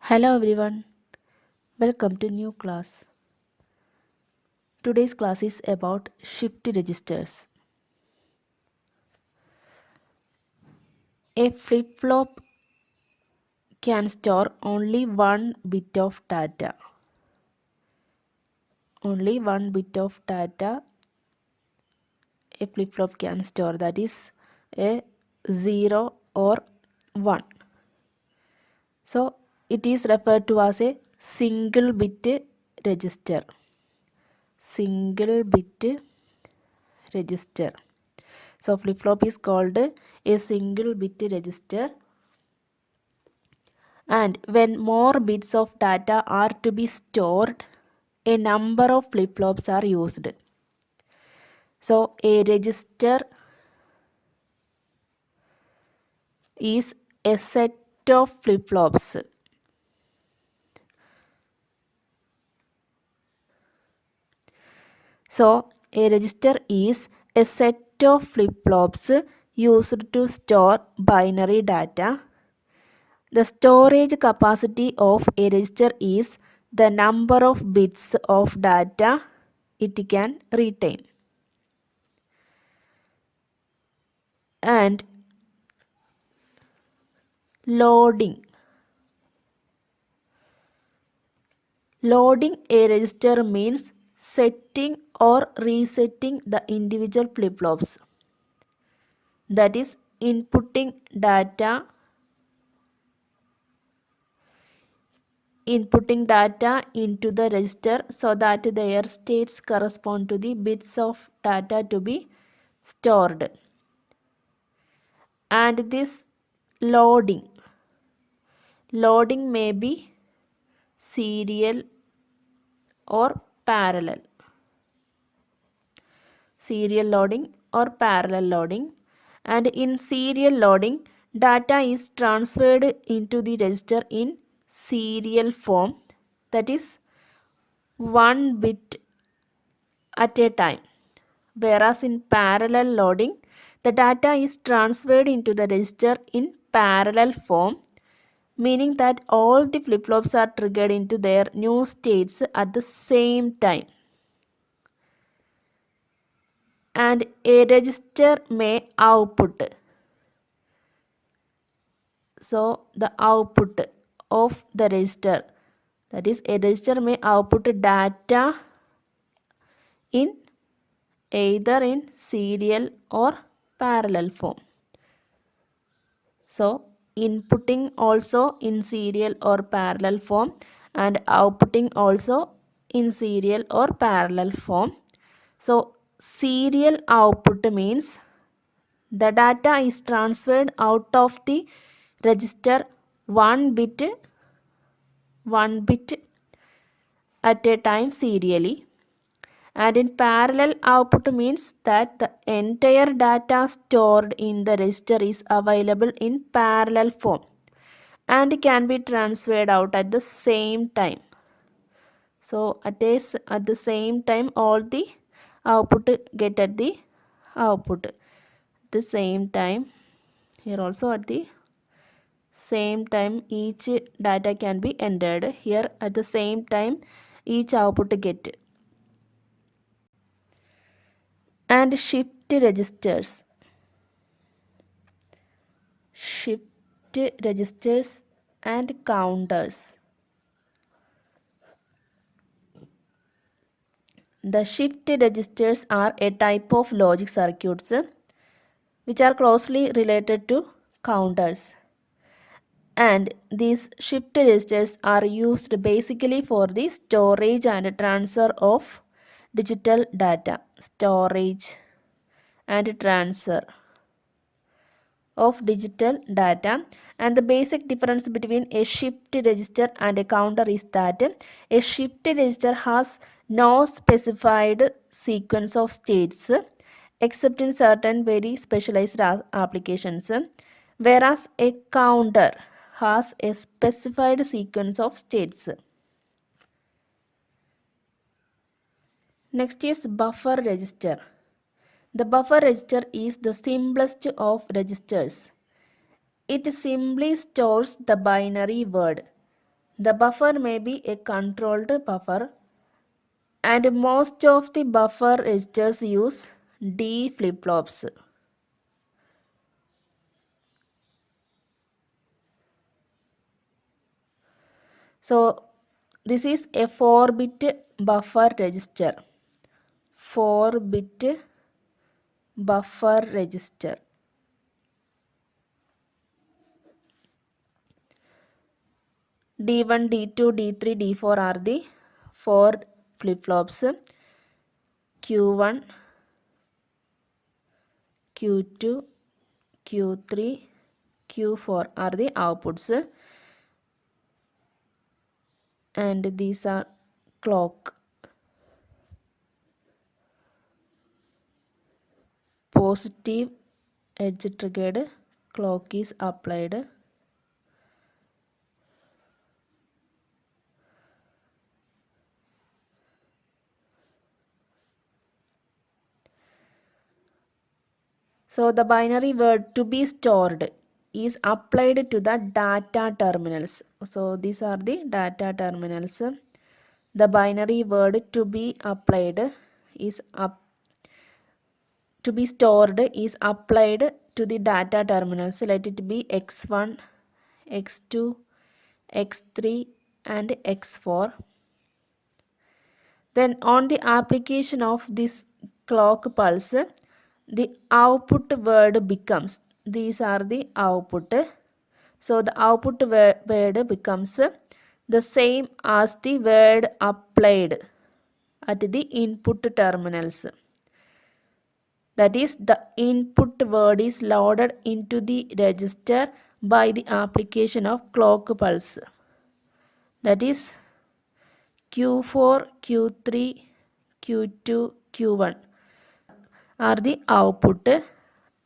Hello everyone, welcome to new class. Today's class is about shift registers. A flip-flop can store only one bit of data. Only one bit of data a flip-flop can store, that is a 0 or 1. So it is referred to as a single bit register. Single bit register. So flip-flop is called a single bit register, and when more bits of data are to be stored, a number of flip-flops are used. So a register is a set of flip-flops. So a register is a set of flip-flops used to store binary data. The storage capacity of a register is the number of bits of data it can retain. And loading. Loading a register means setting or resetting the individual flip-flops. That is, inputting data into the register so that their states correspond to the bits of data to be stored. And this loading may be serial or parallel. Serial loading or parallel loading. And in serial loading, data is transferred into the register in serial form, that is one bit at a time. Whereas in parallel loading, the data is transferred into the register in parallel form, meaning that all the flip-flops are triggered into their new states at the same time. And a register may output. So the output of the register, that is a register may output data in either in serial or parallel form. So inputting also in serial or parallel form and outputting also in serial or parallel form. So serial output means the data is transferred out of the register one bit at a time serially, and in parallel output means that the entire data stored in the register is available in parallel form and can be transferred out at the same time. So at the same time all the output get at the output. At the same time, here also at the same time each data can be entered. Here at the same time each output get. And shift registers. Shift registers and counters. The shift registers are a type of logic circuits which are closely related to counters. And these shift registers are used basically for the storage and transfer of digital data. Storage and transfer of digital data. And the basic difference between a shift register and a counter is that a shift register has no specified sequence of states except in certain very specialized applications, whereas a counter has a specified sequence of states. Next is buffer register. The buffer register is the simplest of registers. It simply stores the binary word. The buffer may be a controlled buffer, and most of the buffer registers use D flip-flops. So this is a 4-bit buffer register. 4-bit buffer register. D1, D2, D3, D4 are the 4 flip-flops. Q1, Q2, Q3, Q4 are the outputs, and these are clock. Positive edge triggered clock is applied. So the binary word to be stored is applied to the data terminals. So these are the data terminals. The binary word to be applied is to be stored is applied to the data terminals. Let it be x1, x2, x3 and x4. Then on the application of this clock pulse, the output word becomes, these are the output. So the output word becomes the same as the word applied at the input terminals. That is, the input word is loaded into the register by the application of clock pulse. That is Q4, Q3, Q2, Q1 are the output,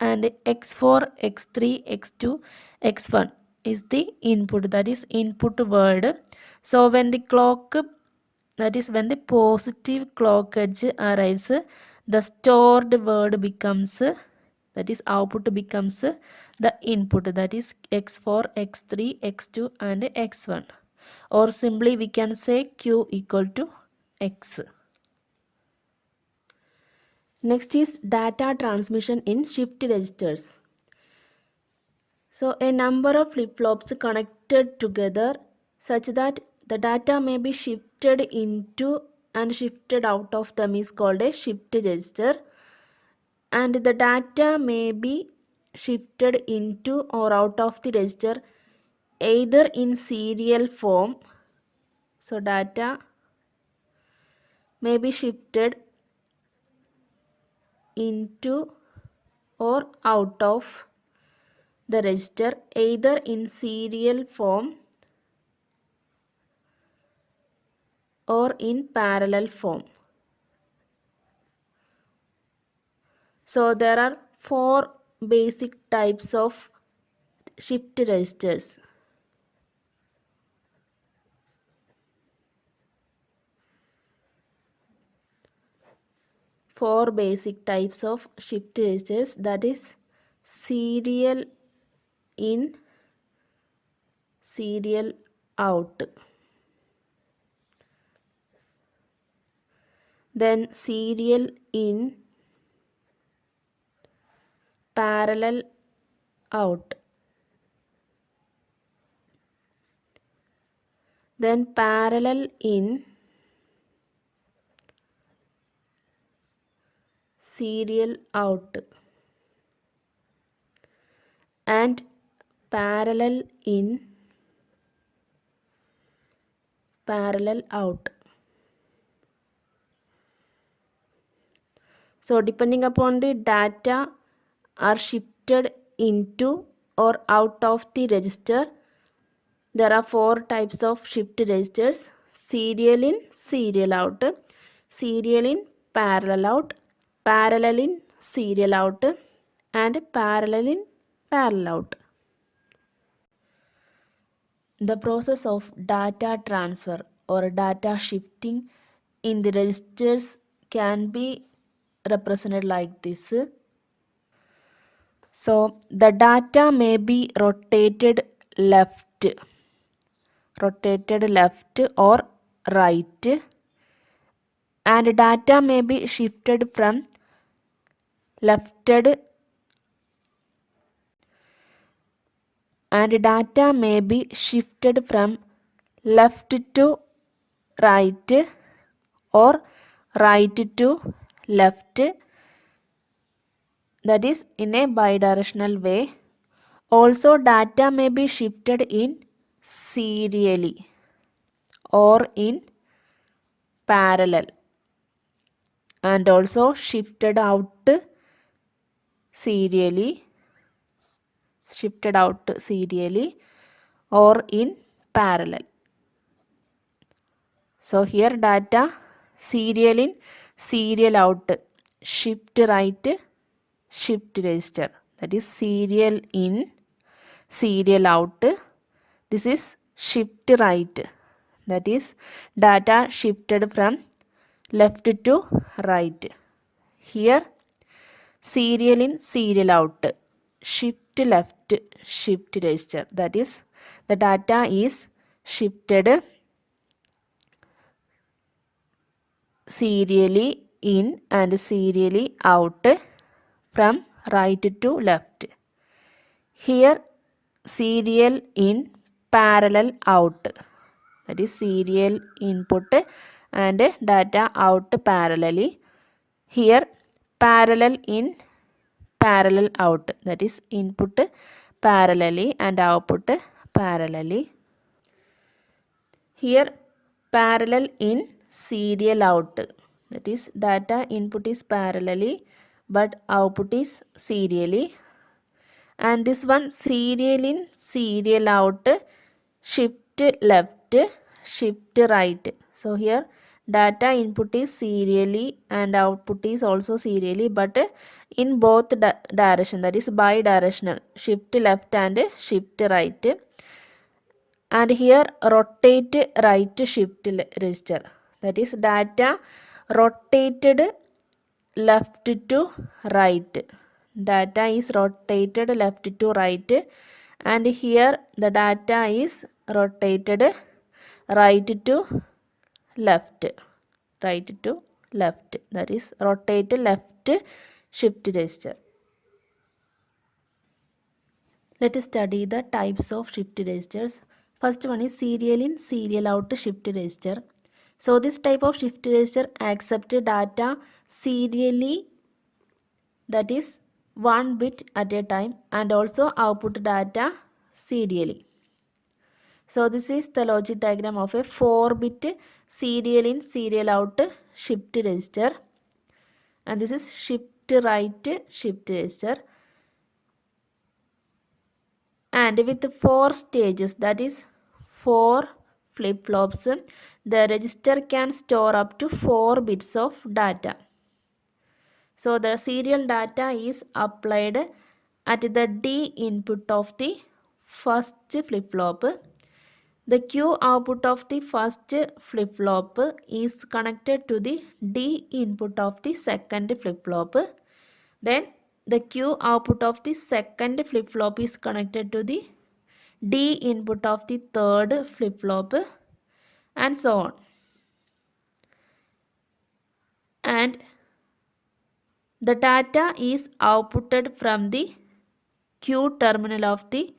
and X4, X3, X2, X1 is the input, that is input word. So when the clock, that is when the positive clock edge arrives, the stored word becomes, that is output becomes the input, that is X4, X3, X2 and X1, or simply we can say Q equal to X. Next is data transmission in shift registers. So a number of flip-flops connected together such that the data may be shifted into and shifted out of them is called a shift register, and the data may be shifted into or out of the register either in serial form. So data may be shifted into or out of the register either in serial form or in parallel form. So there are 4 basic types of shift registers. Four basic types of shift registers, that is serial in, serial out, then serial in, parallel out, then parallel in, serial out, and parallel in, parallel out. So depending upon the data are shifted into or out of the register, there are 4 types of shift registers: serial in, serial out, serial in, parallel out, parallel in, serial out, and parallel in, parallel out. The process of data transfer or data shifting in the registers can be represented like this. So the data may be rotated left, rotated left or right, and data may be shifted from lefted left to right or right to left, that is in a bidirectional way. Also, data may be shifted in serially or in parallel, and also serially shifted out serially or in parallel. So here data serial in, serial out, shift right, shift register, that is serial in, serial out. This is shift right, that is data shifted from left to right. Here serial in, serial out, shift left, shift register, that is the data is shifted serially in and serially out from right to left. Here serial in, parallel out, that is serial input and data out parallelly. Here parallel in, parallel out, that is input parallelly and output parallelly. Here parallel in, serial out, that is data input is parallelly but output is serially. And this one serial in, serial out, shift left, shift right. So here data input is serially and output is also serially, but in both direction, that is bidirectional, shift left and shift right. And here rotate right shift register, that is data rotated left to right, data is rotated left to right, and here the data is rotated right to left, right to left, that is rotate left shift register. Let us study the types of shift registers. First one is serial in, serial out shift register. So this type of shift register accepts data serially, that is one bit at a time, and also output data serially. So this is the logic diagram of a 4-bit serial in, serial out shift register, and this is shift right shift register. And with 4 stages, that is 4 flip-flops, the register can store up to 4 bits of data. So the serial data is applied at the D input of the first flip-flop. The Q output of the first flip-flop is connected to the D input of the second flip-flop. Then the Q output of the second flip-flop is connected to the D input of the third flip-flop, and so on. And the data is outputted from the Q terminal of the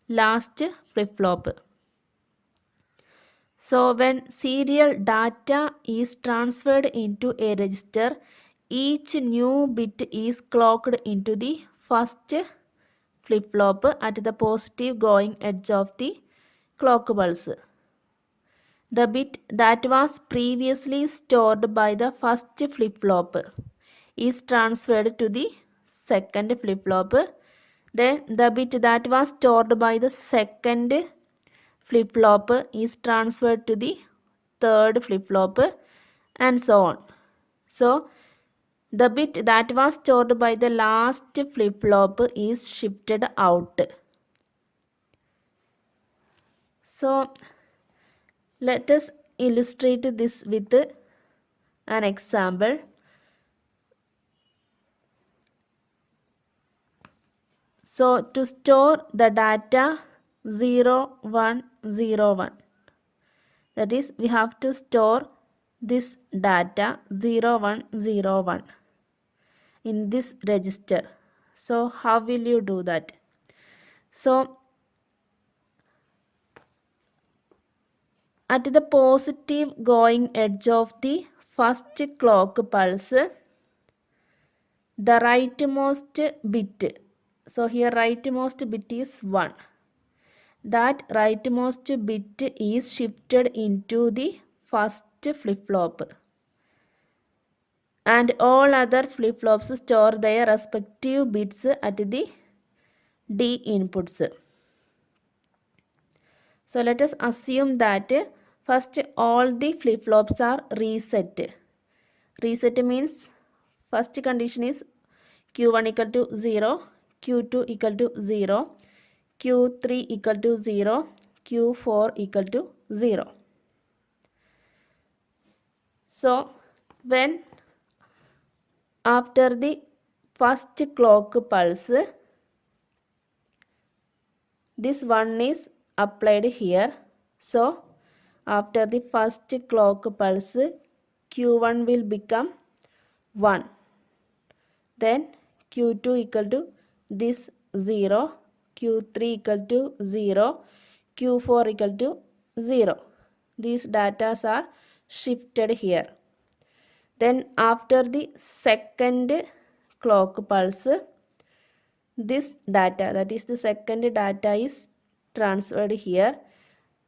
last flip-flop. So when serial data is transferred into a register, each new bit is clocked into the first flip-flop at the positive going edge of the clock pulse. The bit that was previously stored by the first flip-flop is transferred to the second flip-flop. Then the bit that was stored by the second flip-flop is transferred to the third flip-flop, and so on. So the bit that was stored by the last flip-flop is shifted out. So let us illustrate this with an example. So to store the data 0101, That is, we have to store this data 0101 in this register. So how will you do that? So at the positive going edge of the first clock pulse, the rightmost bit, so here rightmost bit is 1. That rightmost bit is shifted into the first flip-flop, and all other flip-flops store their respective bits at the D inputs. So let us assume that first all the flip-flops are reset. Reset means first condition is Q1 equal to 0, Q2 equal to 0, Q3 equal to 0, Q4 equal to 0. So when after the first clock pulse, this one is applied here. So after the first clock pulse, Q1 will become 1. Then Q2 equal to this 0, Q3 equal to 0, Q4 equal to 0. These data are shifted here. Then after the second clock pulse, this data, that is the second data, is transferred here.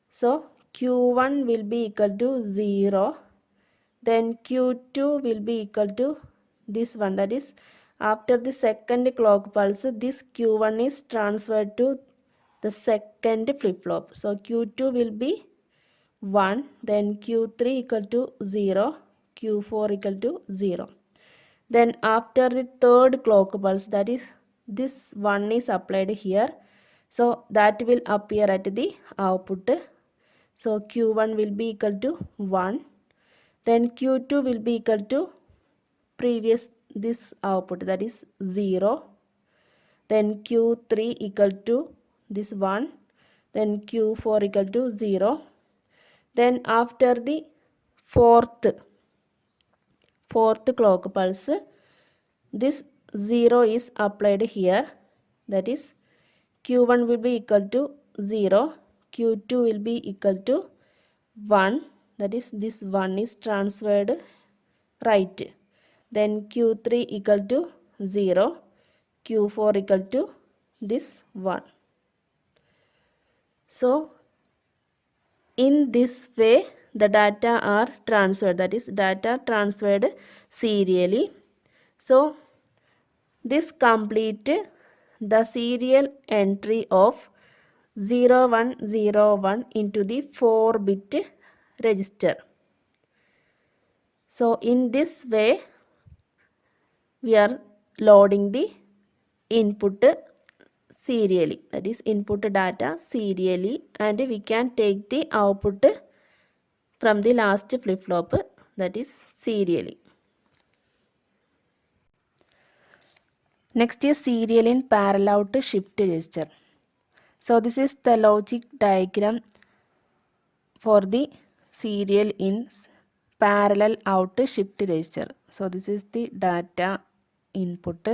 So Q1 will be equal to 0. Then Q2 will be equal to this one, that is after the second clock pulse, this Q1 is transferred to the second flip-flop. So Q2 will be 1, then Q3 equal to 0, Q4 equal to 0. Then after the third clock pulse, that is this one is applied here. So that will appear at the output. So Q1 will be equal to 1. Then Q2 will be equal to previous this output, that is 0. Then Q3 equal to this 1. Then Q4 equal to 0. Then after the fourth clock pulse, this 0 is applied here. That is Q1 will be equal to 0. Q2 will be equal to 1. That is this 1 is transferred right. Then Q3 equal to 0. Q4 equal to this 1. So in this way the data are transferred, that is data transferred serially. So this complete the serial entry of 0101 into the 4-bit register. So in this way we are loading the input serially, that is input data serially, and we can take the output from the last flip-flop, that is serially. Next is serial in parallel out shift register. So this is the logic diagram for the serial in parallel out shift register. So this is the data input.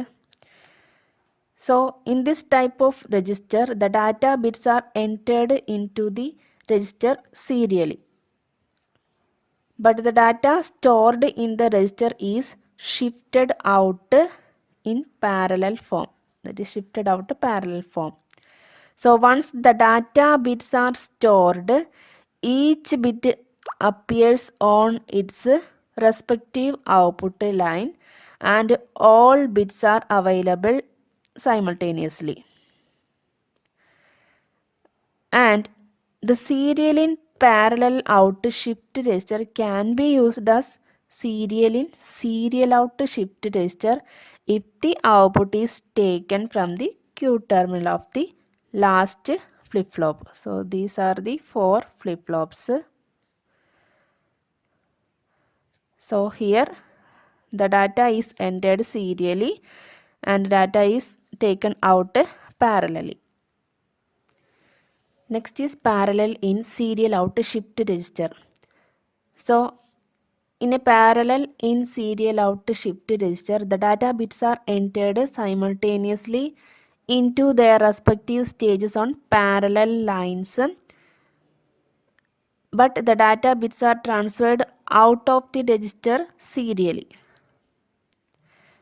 So in this type of register, the data bits are entered into the register serially, but the data stored in the register is shifted out in parallel form, that is shifted out parallel form. So once the data bits are stored, each bit appears on its respective output line and all bits are available simultaneously. And the serial in parallel out shift register can be used as serial in serial out shift register if the output is taken from the Q terminal of the last flip-flop. So these are the 4 flip-flops. So here the data is entered serially and data is taken out parallelly. Next is parallel in serial out shift register. So in a parallel in serial out shift register, the data bits are entered simultaneously into their respective stages on parallel lines, but the data bits are transferred out of the register serially.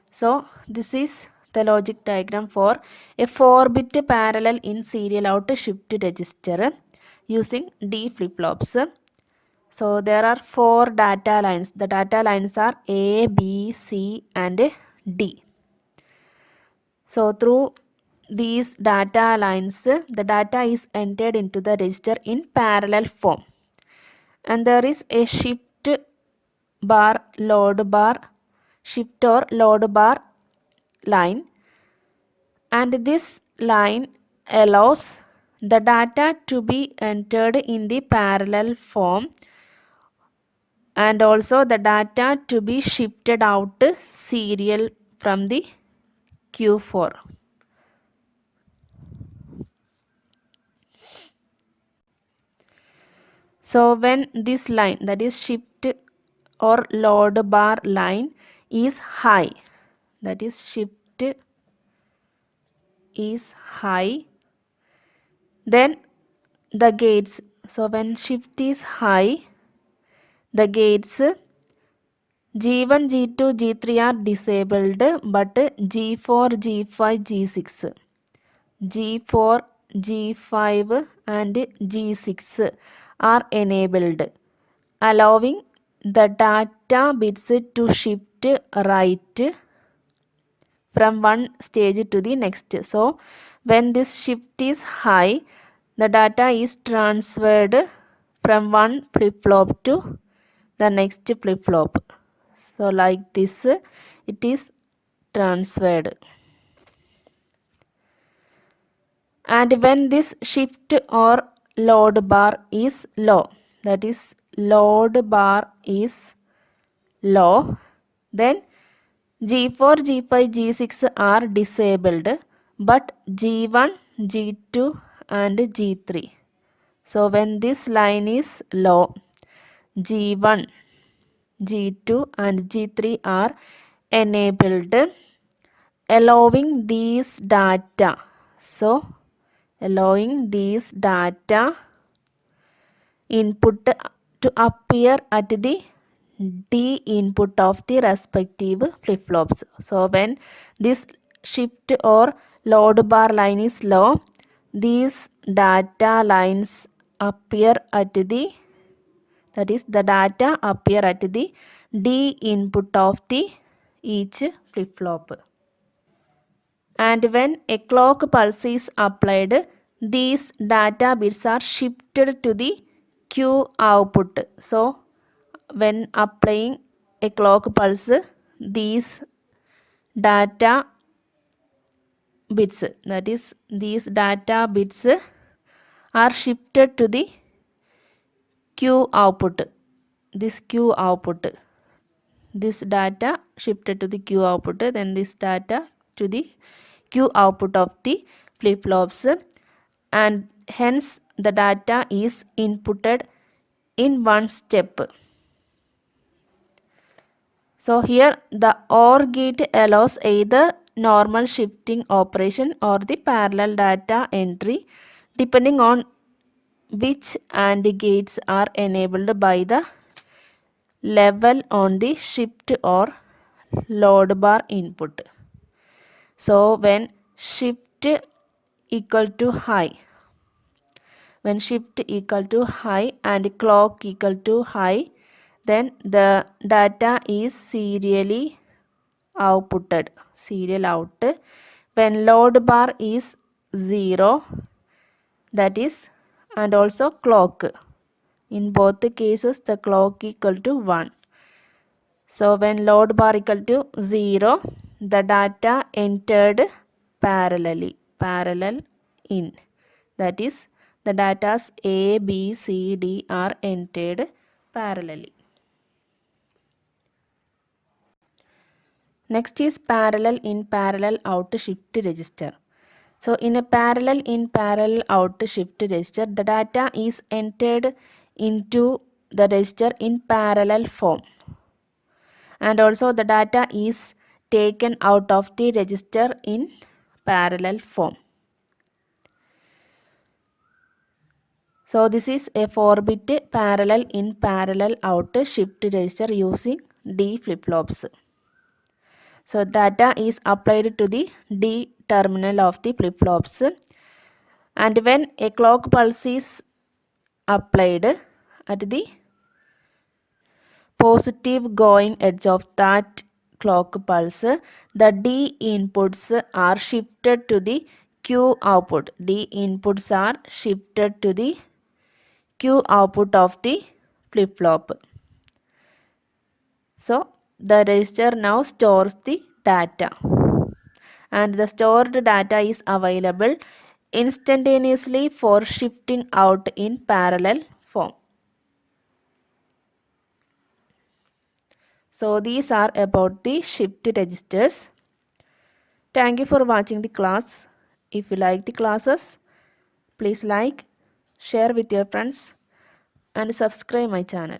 So this is the logic diagram for a 4-bit parallel in serial out shift register using D flip-flops. So there are 4 data lines. The data lines are A, B, C and D. So through these data lines, the data is entered into the register in parallel form. And there is a shift bar, load bar, shift or load bar line, and this line allows the data to be entered in the parallel form and also the data to be shifted out serial from the Q4. So when this line, that is shift or load bar line, is high, that is shift is high, then the gates, so when shift is high, the gates G1, G2, G3 are disabled, but G4, G5, G6, G4, G5 and G6 are enabled, allowing the data bits to shift right from one stage to the next. So when this shift is high, the data is transferred from one flip-flop to the next flip-flop. So like this it is transferred. And when this shift or load bar is low, that is load bar is low, then G4, G5, G6 are disabled, but G1, G2 and G3. So when this line is low, G1, G2 and G3 are enabled, allowing these data. So allowing these data input to appear at the D input of the respective flip-flops. So when this shift or load bar line is low, these data lines appear at the, that is the data appear at the D input of the each flip-flop. And when a clock pulse is applied, these data bits are shifted to the Q output. So when applying a clock pulse, these data bits, that is these data bits are shifted to the Q output, this Q output. This data shifted to the Q output, then this data to the Q output of the flip-flops, and hence the data is inputted in one step. So here the OR gate allows either normal shifting operation or the parallel data entry depending on which AND gates are enabled by the level on the shift or load bar input. So when shift equal to high, when shift equal to high and clock equal to high, then the data is serially outputted, serial out. When load bar is 0, that is, and also clock, in both the cases the clock equal to 1. So when load bar equal to 0, the data entered parallel in, that is the datas A, B, C, D are entered parallelly. Next is parallel in parallel out shift register. So in a parallel in parallel out shift register, the data is entered into the register in parallel form, and also the data is taken out of the register in parallel form. So this is a 4-bit parallel in parallel out shift register using D flip-flops. So data is applied to the D terminal of the flip-flops, and when a clock pulse is applied at the positive going edge of that clock pulse, the D inputs are shifted to the Q output. D inputs are shifted to the Q output of the flip-flop. So the register now stores the data, and the stored data is available instantaneously for shifting out in parallel form. So these are about the shift registers. Thank you for watching the class. If you like the classes, please like, share with your friends and subscribe my channel.